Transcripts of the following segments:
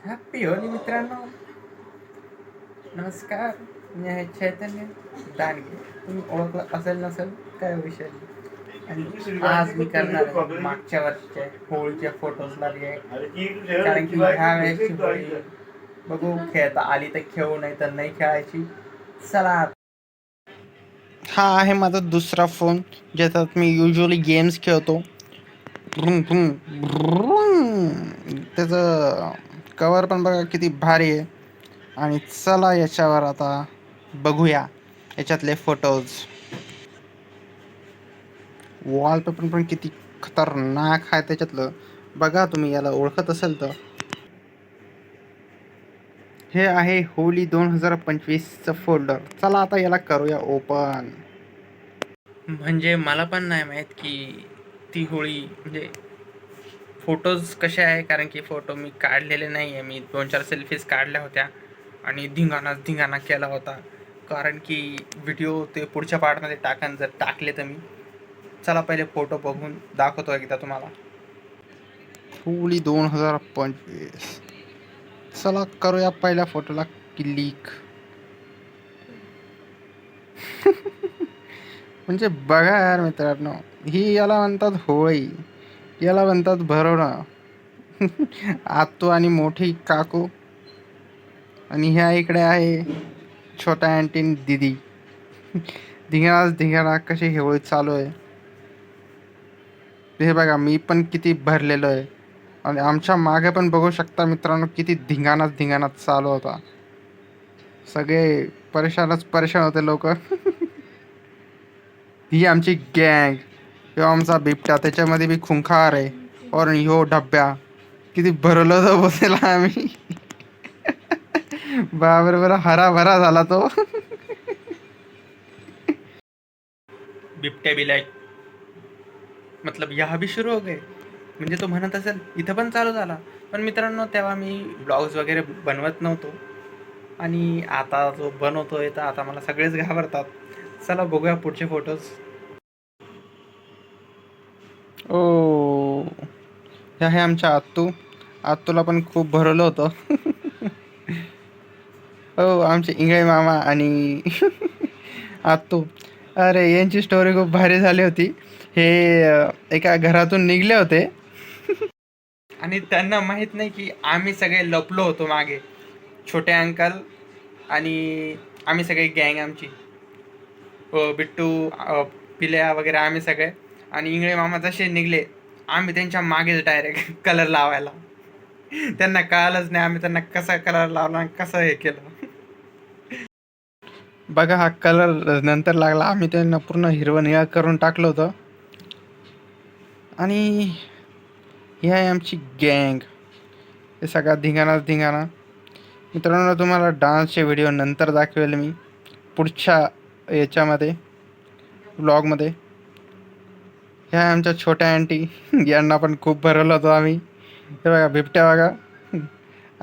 Happy Holy मित्रांनो. नमस्कार. मी आहे चैतन्य दानगे. तुम्ही ओळखलं असेल नसेल काय विषय. आणि आज मी करणार आहे मागच्या वर्षीच्या होळीच्या फोटोजला रिॲक्ट, कारण की ह्या वेळेसची होळी बघू खेळता आली तर खेळू, नाही तर नाही खेळायची. चला. हा आहे माझा दुसरा फोन, ज्याच्यात मी युजली गेम्स खेळतो. त्याचं कवर पण बघा किती भारी आहे. आणि चला याच्यावर आता बघूया याच्यातले फोटोज. वॉलपेपर पण किती खतरनाक आहे त्याच्यातलं. बघा तुम्ही याला ओळखत असेल तर. हे आहे होली 2025चं फोल्डर. चला आता याला करूया ओपन. म्हणजे मला पण नाही माहीत की ती होळी म्हणजे फोटोज कसे आहे, कारण की फोटो मी काढलेले नाही आहे. मी 2-4 सेल्फीज काढल्या होत्या आणि धिंगाणा केला होता, कारण की व्हिडिओ ते पुढच्या पार्टमध्ये टाकन जर टाकले तर मी. चला पहिले फोटो बघून दाखवतो एकदा तुम्हाला. होली 2025. चला करूया पहिल्या फोटोला क्लिक. म्हणजे बघा यार मित्रांनो, ही याला म्हणतात होळी, याला म्हणतात भरवणं. आतू आणि मोठी काकू, आणि ह्या इकडे आहे छोटा अँटी दिदी. धिंगाणा कशी होळी चालू आहे. हे बघा मी पण किती भरलेलो आहे, आणि आमच्या मागे पण बघू शकता मित्रांनो किती धिंगाणा चालू होता. सगळे परेशान होते लोक. ही आमची गँग. ह्यो आमचा बिबट्या, त्याच्यामध्ये बी खुंखार आहे. और ह्यो डब्या किती भरलं तर बसेल आम्ही. बाबर हरा भरा झाला तो. बिबट्या बिलाय मतलब यहाँ भी शुरू हो गए. म्हणजे तो म्हणत असेल इथं पण चालू झाला. पण मित्रांनो, तेव्हा मी ब्लॉग्स वगैरे बनवत नव्हतो, आणि आता जो बनवतोय तर आता मला सगळेच घाबरतात. चला बघूया पुढचे फोटोज. ओ, हे आहे आमच्या आत्तूला पण खूप भरवलं होतं. हो, आमचे इंगळे मामा आणि आत्तू. अरे यांची स्टोरी खूप भारी झाली होती. हे एका घरातून निघले होते. आणि त्यांना माहीत नाही की आम्ही सगळे लपलो होतो मागे. छोटे अंकल आणि आम्ही सगळे गँग आमची, बिट्टू, पिल्या वगैरे आम्ही सगळे. आणि इंगळे मामा जसे निघले, आम्ही त्यांच्या मागेच डायरेक्ट कलर लावायला. त्यांना कळालंच नाही आम्ही त्यांना कसा कलर लावला आणि कसं हे केलं. बघा हा कलर नंतर लागला, आम्ही त्यांना पूर्ण हिरवं निळं करून टाकलं होतं. आणि ही आहे आमची गँग. हे सगळा धिंगाणा. मित्रांनो, तुम्हाला डान्सचे व्हिडिओ नंतर दाखवेल मी पुढच्या याच्यामध्ये, व्लॉगमध्ये. ह्या आमच्या छोट्या अँटी. यांना पण खूप भरवलं होतं आम्ही. हे बघा बिबट्या बघा,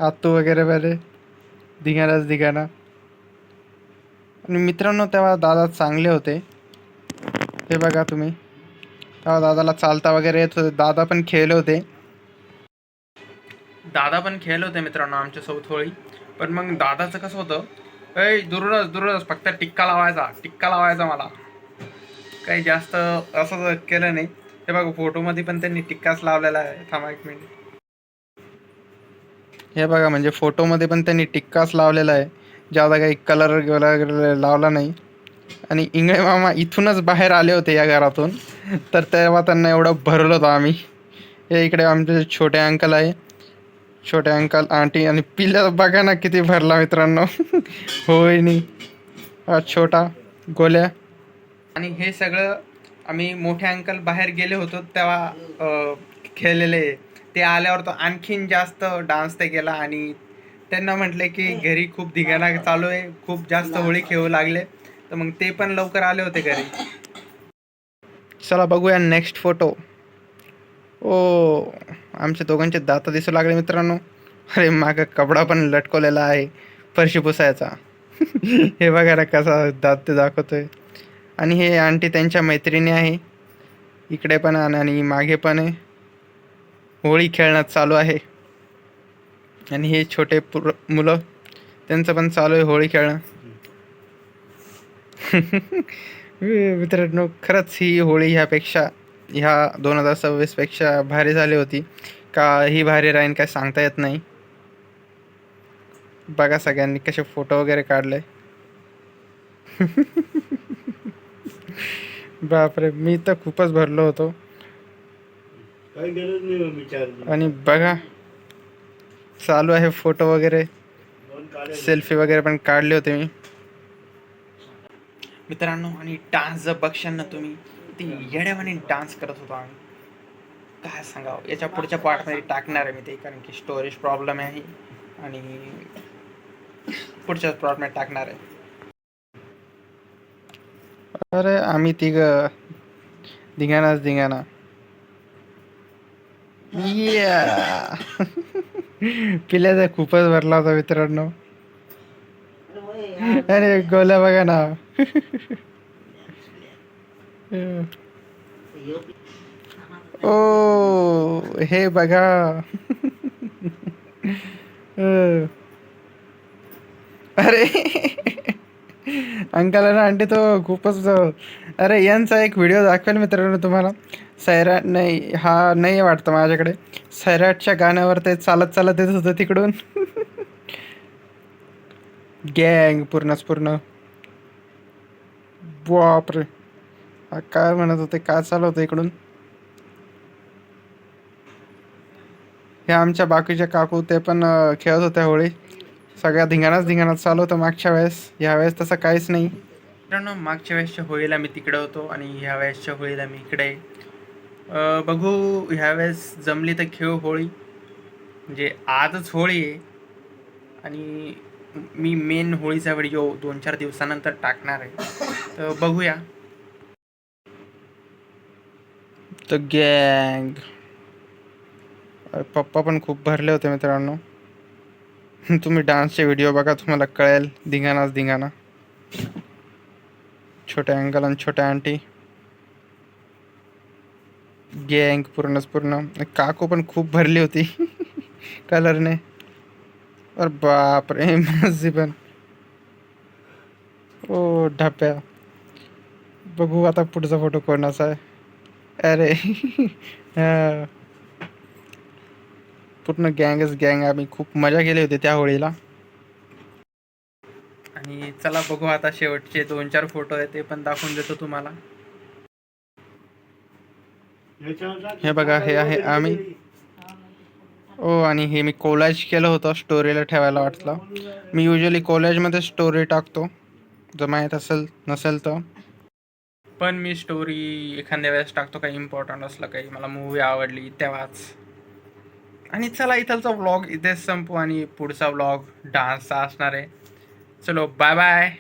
आत्तू वगैरे बरे धिंगाणा. आणि मित्रांनो, तेव्हा दादा चांगले होते. हे बघा तुम्ही, तेव्हा दादाला चालता वगैरे येत होते. दादा पण खेळले होते. दादा पण खेळले होते मित्रांनो आमच्यासोबत होळी. पण मग दादाचं कसं होतं, दूरच फक्त टिक्का लावायचा मला. काही जास्त असं केलं नाही. हे बघा फोटोमध्ये पण त्यांनी टिक्काच लावलेला आहे. थांबा एक मिनिट. हे बघा, म्हणजे फोटोमध्ये पण त्यांनी टिक्काच लावलेला आहे. ज्यादा काही कलर वगैरे लावला नाही. आणि इंगळे मामा इथूनच बाहेर आले होते या घरातून, तर तेव्हा त्यांना एवढं भरलं होतं आम्ही. हे इकडे आमचे छोटे अंकल आहे, छोटे अंकल आंटी. आणि पिल्ला बघा ना किती भरला मित्रांनो. होय नाही, हा छोटा गोल्या. आणि हे सगळं आम्ही मोठे अंकल बाहेर गेले होतो तेव्हा खेळलेले. ते आल्यावर तो आणखीन जास्त डान्स ते केला, आणि त्यांना म्हटले की घरी खूप धिंगाणा चालू आहे, खूप जास्त होळी खेळू लागले. तर मग ते पण लवकर आले होते घरी. चला बघूया नेक्स्ट फोटो. ओ, आमच्या दोघांचे दात दिसू लागले मित्रांनो. अरे मागं कपडा पण लटकवलेला आहे फरशी पुसायचा. हे बघा ना कसा दात ते दाखवतोय. आणि हे आंटी त्यांच्या मैत्रिणी आहे, इकडे पण आणि मागे पण आहे. होळी खेळणं चालू आहे. आणि हे छोटे मुलं, त्यांचं पण चालू आहे होळी खेळणं. मित्रांनो, खरंच ही होळी ह्या 2026 पेक्षा भारी झाली होती. का ही भारी राहीन काय सांगता येत नाही. बघा सगळ्यांनी कसे फोटो वगैरे काढले. बापरे, मी तर खूपच भरलो होतो. काही गरज नाही मग विचारली. आणि बघा चालू आहे फोटो वगैरे, दोन काढे सेल्फी वगैरे पण काढले होते मी. मित्रांनो, आणि डान्स जर बघशाल ना तुम्ही, ते येड्यावाने डान्स करत होतो आम्ही. काय सांगावं, याच्या पुढच्या पार्टमध्ये टाकणार आहे मी ते, कारण की स्टोरेज प्रॉब्लेम आहे आणि पुढच्याच पार्टमध्ये टाकणार आहे. अरे आम्ही धिंगाणा. या पिल्याचा खूपच भरला होता मित्रांनो. अरे गोल्या बघा ना. ओ हे बघा. अरे अंकल आणि आंटी तो खूपच. अरे यांचा एक व्हिडिओ दाखवेल मित्रांनो तुम्हाला. सैराट नाही, हा नाही वाटतं माझ्याकडे. सैराटच्या गाण्यावर ते चालत येत होतं तिकडून. गँग पूर्ण. बापरे, काय म्हणत होते, काय चालू होतं इकडून. हे आमच्या बाकीचे काकू ते पण खेळत होत्या होळी. सगळ्या धिंगाणाच चालू होतं मागच्या वेळेस. ह्यावेळेस तसं काहीच नाही. मित्रांनो, मागच्या वेळेसच्या होळीला मी तिकडे होतो आणि ह्या वेळेसच्या होळीला मी इकडे आहे. बघू ह्यावेळेस जमली तर खेळू होळी. म्हणजे आजच होळी आहे आणि मी मेन होळीचा व्हिडिओ 2-4 दिवसानंतर टाकणार आहे, तर बघूया. तर गँग, पप्पा पण खूप भरले होते मित्रांनो. तुम्ही डान्सचे व्हिडिओ बघा, तुम्हाला कळेल. धिंगाणा. छोटे अंकल आणि छोट्या आंटी, गँग पूर्ण. काकू पण खूप भरली होती कलरने. अरे बापरे, माझी पण. ओ ढाप्या. बघू आता पुढचा फोटो कोणाचा आहे. अरे हा, पूर्ण गँग. आम्ही खूप मजा केली होती त्या होळीला. आणि चला बघू आता शेवटचे 2-4 फोटो आहेत, ते पण दाखवून देतो तुम्हाला. हे बघा, हे आहे आम्ही. ओ, आणि हे मी कोलॅज केलं होतं स्टोरीला ठेवायला वाटलं. मी युजली कॉलेजमध्ये स्टोरी टाकतो, जर माहीत नसेल तर. पण मी स्टोरी एखाद्या वेळेस टाकतो, काही इम्पॉर्टंट असलं, काही मला मूवी आवडली तेव्हाच. आणि चला इथलचा व्लॉग इथेच संपू आणि पुढचा व्लॉग डान्सचा असणार आहे. चलो बाय बाय.